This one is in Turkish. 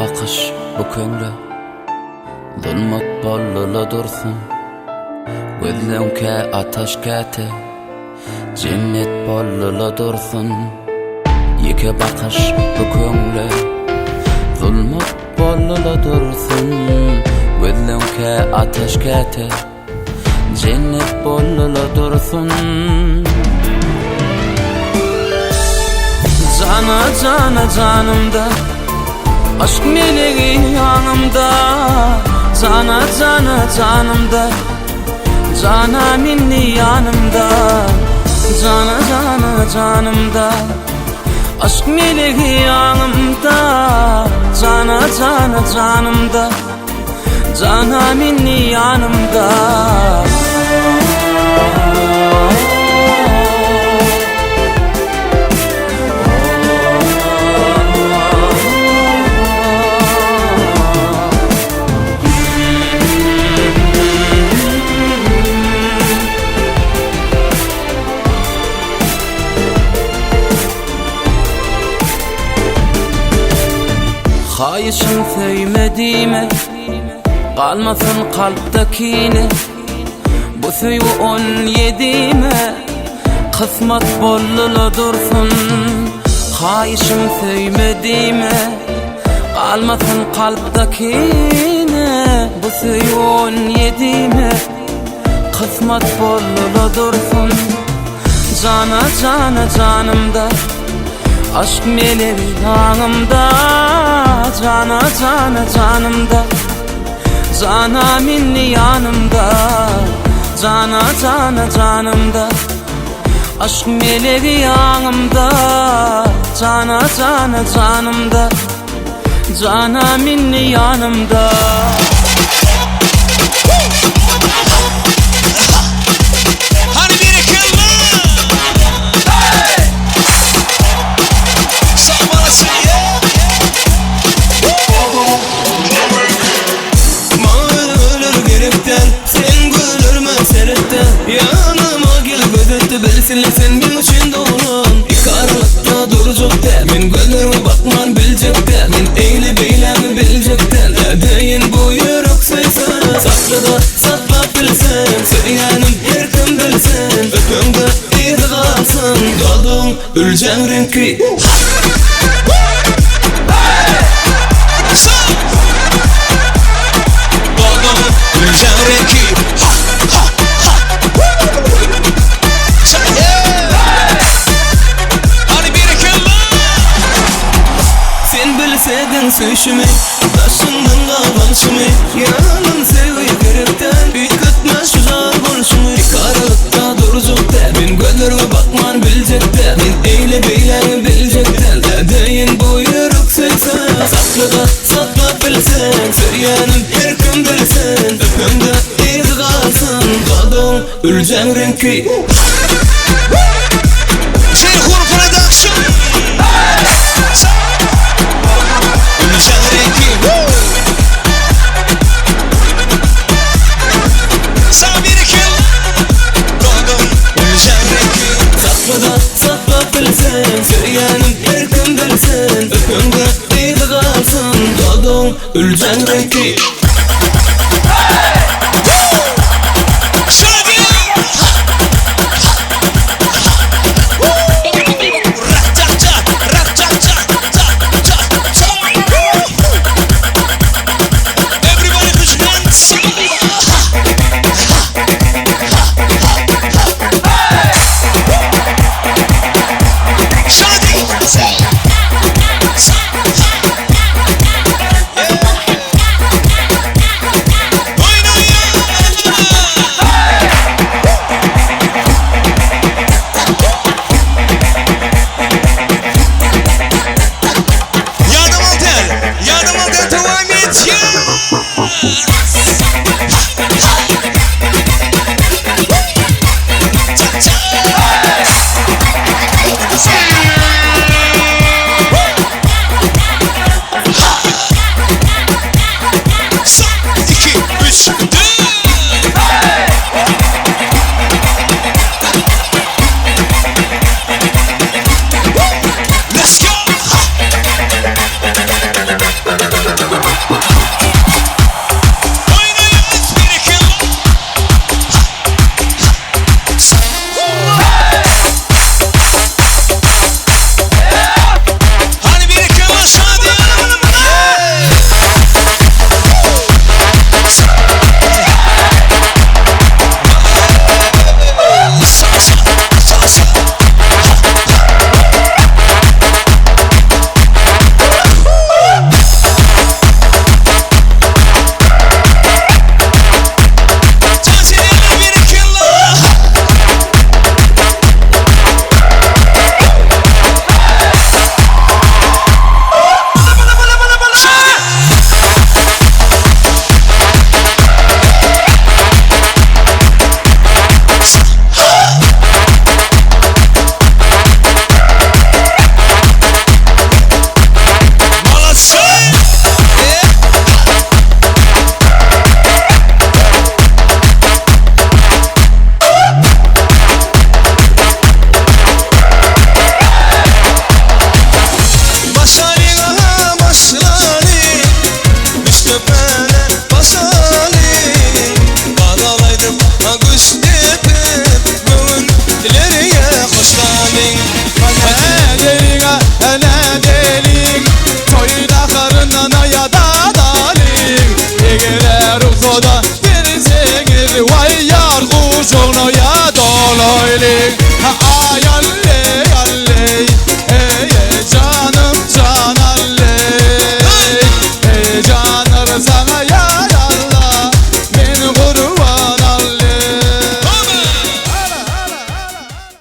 bakış bu köňle zulmat bollula dursun. Gözleňke ataş käte cennet bollula dursun. Ýeke bakış bu köňle zulmat bollula dursun. Gözleňke ataş käte cennet bollula dursun. Cana cana canımda, aşk meleği yanımda. Cana cana canımda, cana minni yanımda. Cana cana canımda, aşk meleği yanımda. Cana cana canımda, cana minni yanımda. Hayışın söymediğime kalmasın kalptakine. Bu söyu 17'me kısmet bollula dursun. Hayışın söymediğime kalmasın kalptakine. Bu söyu 17'me kısmet bollula dursun. Cana cana canımda, aşk meleği yanımda. Cana cana canımda, cana minni yanımda. Cana cana canımda, aşk meleği yanımda. Cana cana canımda, cana minni yanımda. Yanıma gel gözetti bilsinler sen benim için doğrun. Karanlıkta duracak de men gözlerime bakman bilecek de. Men eğli beylemi bilecek de. Nedeyin bu yürek saysan sakla da sakla bilsen. Söylenim her kim bilsin. Öpümde izi kalsın. Doldum ülcen renkli. Doldum ülcen renkli. Sen söşüme, taşından kalmışımı. Yanın sevgi gerekten büyük etmez şu zar konuşumu. Karanlıkta duracak de, men gözlerime bakman bilecek de. Men eyle beylemi bilecek de. Nedeyin bu yürek seksen sakla da sakla bilsen. Söyleyenim her kim bilsin. Öpümde izi kalsın. Kaldım ülcen renkli. Söyleyenim her kim bilsin. Öpümde izi kalsın. Doldum ülcen renkli. Vay yar kuşunu ya dolaylı Ay alley alley Ey canım can alley Ey canır sana